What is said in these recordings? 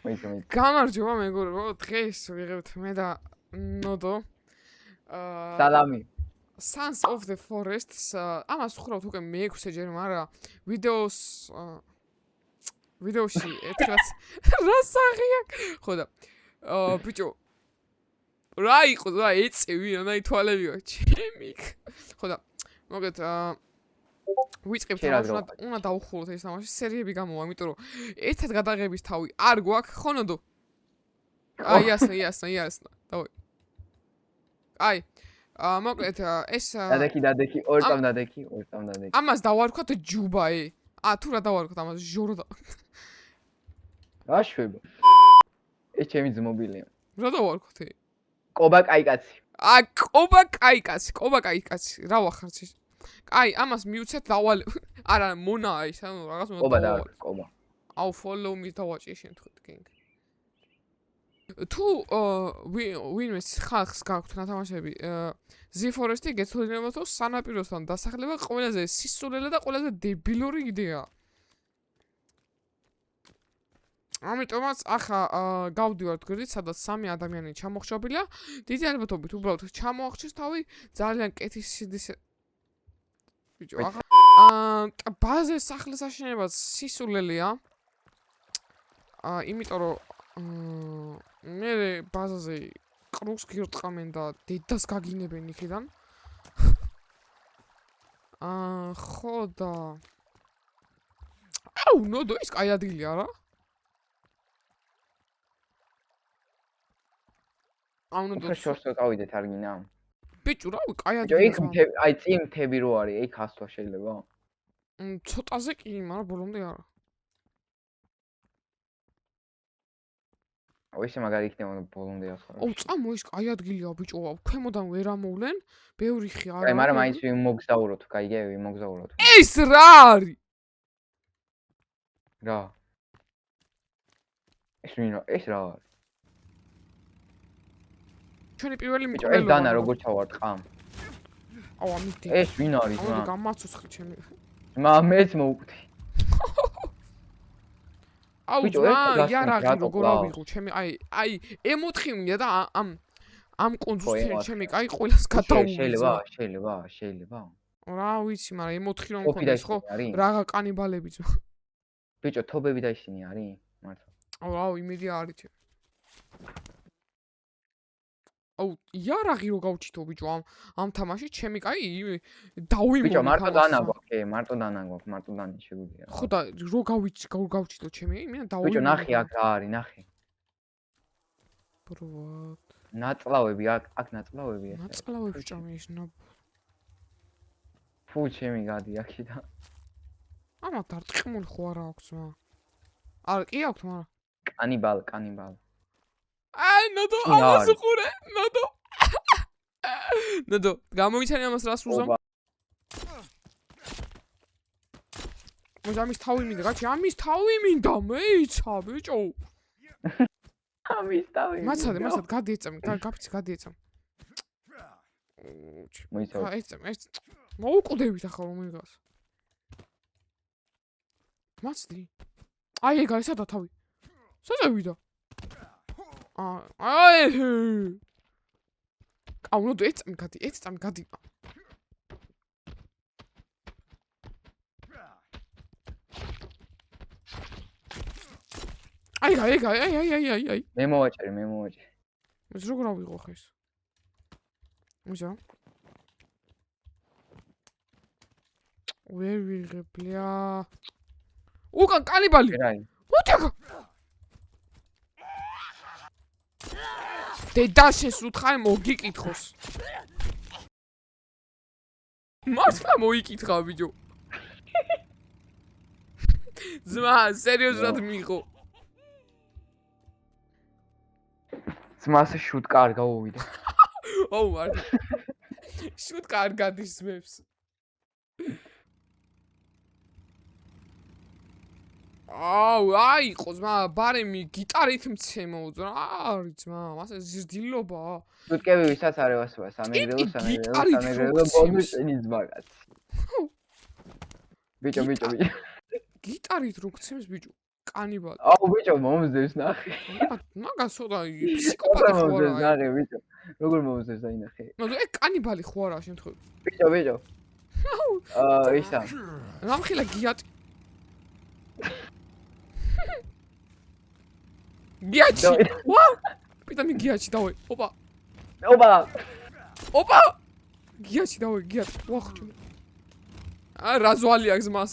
მოიწონეთ. გამარჯობა მეგობრებო, დღეს ვიღებთ მე და ნოდო. სალამი. Sons of the Forests. ამას ვხურავთ უკვე მე-6-ჯერ, მაგრამ ვიდეოში ერთხელაც რა სახია. ხო და ბიჭო რა იყო რა ეწევი რა ითვალები ჩემი. ხო და მოგეთ ვიწყებთ თამაშს, უნდა დავხუროთ ეს თამაში, სერიები გამოვა, იმიტომ რომ ერთად გადაღების თავი არ გვაქვს, ხო ნოდო? აი ასნა. დავай. აი მოკლედ ეს დადექი, ორ წამ დადექი. ამას დავარქვათ ჯუბაი. თუ რა დავარქვათ ამას ჟორო და რა შვება? ეს ჩემი ძმობილია. რა დავარქვათ? კობა კაიკაცი. კობა კაიკაცი. რა ვახარც ეს? აი, ამას მივცეთ დავალე. არა, მონა ის, ანუ რაღაც უნდა დავალე. კობა. აუ, follow me დავაჭი შემთხვევით გინგ. თუ ვინმეს ხალხს გაქვთ ნათამაშები, Z-Forest-ი გეცოდინებათ, რომ სანაპიროსთან დასახლება ყველაზე სისულელე და ყველაზე დებილური იდეაა. ამიტომაც ახლა გავდივართ გვერდით, სადაც 3 ადამიანი ჩამოხშობილია. დიდი ალბათობით უბრალოდ ჩამოახჩეს თავი, ძალიან კეთის სიდის ბიჭო, ახლა ბაზის სახლის აშენებაც სისულელეა. იმიტომ რომ მე ბაზაზე ყრუს გირტყამენ და დედას გაგინებენ იქიდან. ხო და აუ, ნოდო ის კაი ადგილი არა? აუ, ნოდო შორს გავიდეთ არგინა. ბიჭო, რავი, კაი ადგილი. აი წინ მთები რო არის, ეგ ასვლა შეიძლება? ცოტაზე კი, მაგრამ ბოლომდე არა. ოისე მაგარი იქნება ბოლომდე ასვლა. აუ, წამო ის კაი ადგილია ბიჭო, ქვემოდან ვერ ამოვლენ, ბევრი ხი არა. აი, მაგრამ აიც ვიმოგზაუროთ, გაიგე, ვიმოგზაუროთ. ეს რა არის? რა? ეს რა არის? ჩვენი პირველი ბიჭო, ეს დანა როგორ ჩავარ ტყამ? აუ, ამით. ეს ვინ არის რა? აუ, გამაცოცხლე ჩემი. მეც მოვკვდი. აუ, იარაღი როგორ ავიღო ჩემი, აი M4-ია და ამ კონძულს ჩემი კაი ყოველას გადაუმეცა. შეიძლება. რა ვიცი, მაგრამ M4 რომ მქონდეს ხო? რაღა კანიბალები ძმა. ბიჭო, თობები და ისინი არის? მართლა. აუ, იმედი არის ჩემ. აუ, იარაღი რო გავჩითო ბიჭო ამ თამაში ჩემი კაი დავიმო. ბიჭო, მარტო დანა გვაქვს, მარტო დანა შეგვიძლია. ხო და რო გავჩითო ჩემი, მე დავიმო. ბიჭო, ნახე აქ რა არის, ნახე. პროვად. ნაწლავები, აქ ნაწლავები ეს. ნაწლავები ჭამე ის ფუ, ჩემი გადი აქიდან. ამა დარტყმული ხო არა აქვს მა. არა, კი აქვს, მაგრამ კანიბალ. აი, ნოდო, ამას უყურე, ნოდო. ნოდო, გამოვიცანი ამას რას უზამ? ამის თავი მინდა, გაჩი, ამის თავი მინდა, მეიცა, ბიჭო. ამის თავი. მაცადე, გადიეწამი, გაფიცი გადიეწამი. მოიცა. ეს მოუკვდებით ახლა რომ იღას. მაცდი. აი, ეგ არის სადა თავი. საწევიდა. აი. აუ, ნუ ეწამი გადი. აი. მე მოვაჭერი. ეს როგორ ავიღო ხა ეს? მიზა. ვერ ვიღებ, ბლია. უკან კანიბალი. უთიქა. დედაშეს უთხარი მოგიკითხოს. მართლა მოიკითხა ბიჭო. ძმა, სერიოზულად მიიღო. ძმას შუტკა არ გავუვიდა. აუ, მართლა. შუტკა არ გადის ძმებს. აუ, აიყო ძმა, ბარემი გიტარით მცემოუძ რა არის ძმა, მასე ზრდილობა. შუტკები ვისაც არ ევასება, სამეგრელო ბონუსი ძმაკაც. ბიჭო. გიტარით რო გცემს ბიჭო. კანიბალი. აუ ბიჭო მომზდებს ნახე. მაგას ოდა ფსიქოპათი ხო მომზდებს არა? ნახე ბიჭო. როგორ მომზდებს დაინახე. ნუ კანიბალი ხო არა შემთხვევით. ბიჭო. ისა. რამხილა გიატი. გიაჩი. ვა! პიტამი გიაჩი დავე. ოპა! გიაჩი დავე, გიატი. ვახჭო. რა ზვალი აქვს მას?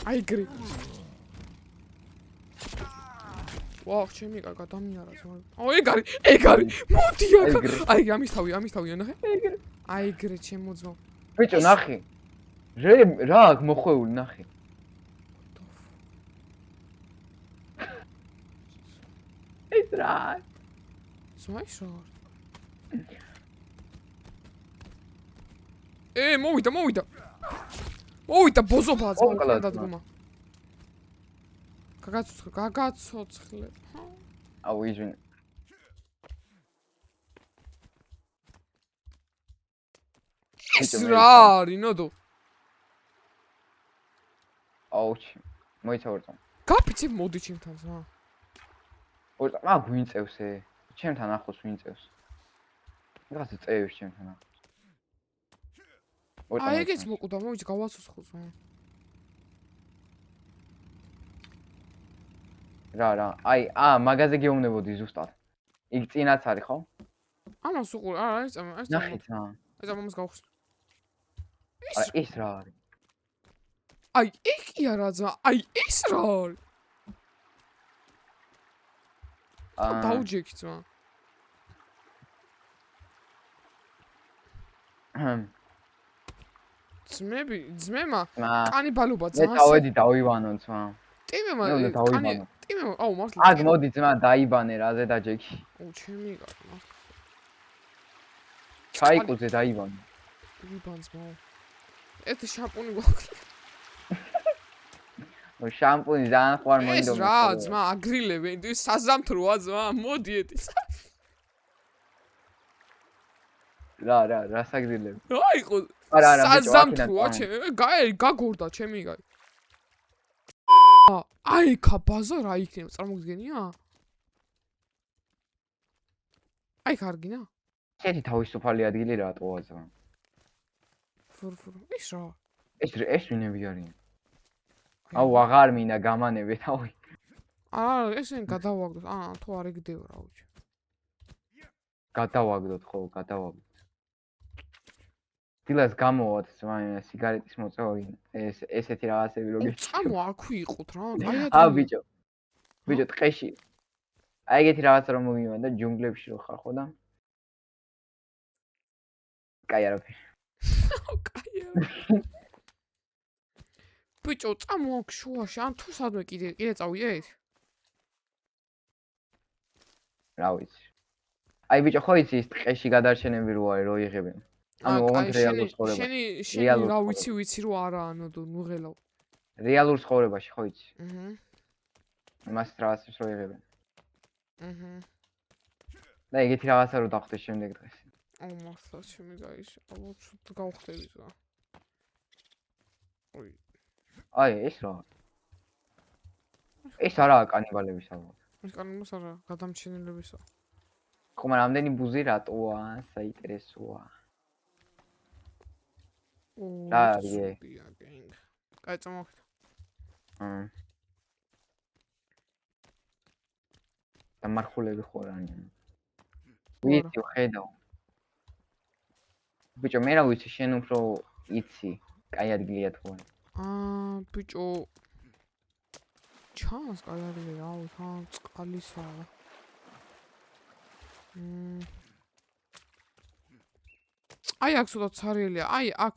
აი გრი. ვახ, ჩემი კაკა დამიარა ზვალი. ეგარი. მოდი აქ. აი ამის თავი, ნახე. აი გრი ჩემოძო. ბიჭო ნახე. რა აქ მოხვეული ნახე. ეს რა? ზვაიშო. მოვიდა. მოვიდა ბოზობა ძმა დადგომა. გაგაცოცხლე. აუ იჟინ. ეს რა არის ნოდო? აუჩი. მოიცავარწო. გაფიცებ მოდი ჩემთან ზმა. ვა გვინწევს ე. ჩემთან ახლოს ვინწევს. რაღაცა წევს ჩემთან ახლოს. აი ეგეც მოკვდა, მოვიდი გავაცოცხლო ზმა. რა. აი, მაგაზე გეუბნებოდი ზუსტად. იქ წინაც არის ხო? ამას უყურ, არა, ეს ნახეთ რა. ეს ამას გავხსნ. ეს რა არის? აი, ეკი არა ზმა, აი ეს რა არის? დაუჯექი ზმა. ძმემა კანიბალობა ძმას. მე დავედი დავივანო ძმა. ტიმემა აუ მართლა. აგ მოდი ძმა დაიბანე რაზე დაჯექი. აუ ჩემი კაკა. ჩაიკუზე დაიბანე. იბან ძმა. ერთი შამპუნი გვაქვს. შამპუნი ძალიან ხوار მოინდომა. ეს რა ძმა აგრილები, ის საზამთროა ძმა, მოდი ეტის. რა საგრილები. აიყო საზამთროა გაგორდა ჩემი კაი. აი ხა ბაზა რა იქნება წარმოგიდგენია? აი კარგინა? შეთი თავისუფალი ადგილი რატოა ზა? ფურ. ის რა? ეს ვინები არიან? აუ აღარ მინდა გამანები თავი. ესენ გადავაგდოთ. თუ არ იგდევა რა უჩი. გადავაგდოთ ხო, გადავაგდოთ. დილას გამოვად ზმაინა სიგარეტის მოწევა ესეთი რაღაცები რო გიჩი. წამო აქვი იყოთ რა, კაი ბიჭო. ტყეში. აი ეგეთი რაღაცა რომ მოვიმან და ჯუნგლებში რო ხარ ხო და კაი არაფერი. ბიჭო, წამო აქ შუაში, ან თუ სადმე კიდე წავიდეთ? რა ვიცი. აი ბიჭო, ხო იცი ის ტყეში გადარჩენები რო არის, რო იღებენ. ანუ ოღონდ რეალურ ცხოვრებაში. შენი რა ვიცი რომ არა ანუ ნუ ღელავ. რეალურ ცხოვრებაში ხო იცი? მას რაღაცებს რო იღებენ. და ეგეთი რაღაცა რო დახვდეს შემდეგ დღეს. აუ მართლა ჩემი გაიშ, ალბათ გავხდები ზა. აი ეს რა? ეს არაა კანიბალების ალბათ. ეს კანიბალს არა, გადამჩენილებისა. ხომ რამდენი ბუზი რატოა? საინტერესოა. და არის. კაი წამოვხდა. დამარხულები ხო არიან. ვიცი ხედავ. ბიჭო მე რა ვიცი შენ უფრო იცი კაი ადგილია თუ არა. ბიჭო ჩანს კაი ადგილია აუ თან წყალისაა. აი აქ ცოტა ცარიელია აი აქ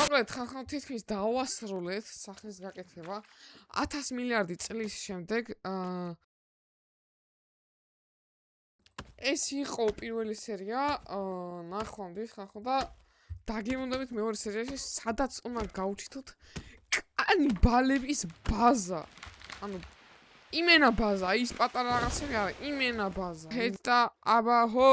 მოკლედ ხახო თითქმის დავასრულეთ სახლის გაკეთება 1000 მილიარდი წლის შემდეგ ეს იყო პირველი სერია ნახვამდის ხახო და დაგემონდებით მეორე სერიაში სადაც უნდა გავჩითოთ კანიბალების ბაზა ანუ იმენა ბაზა ის პატარა რაღაცები არა იმენა ბაზა ჰეთა აბა ჰო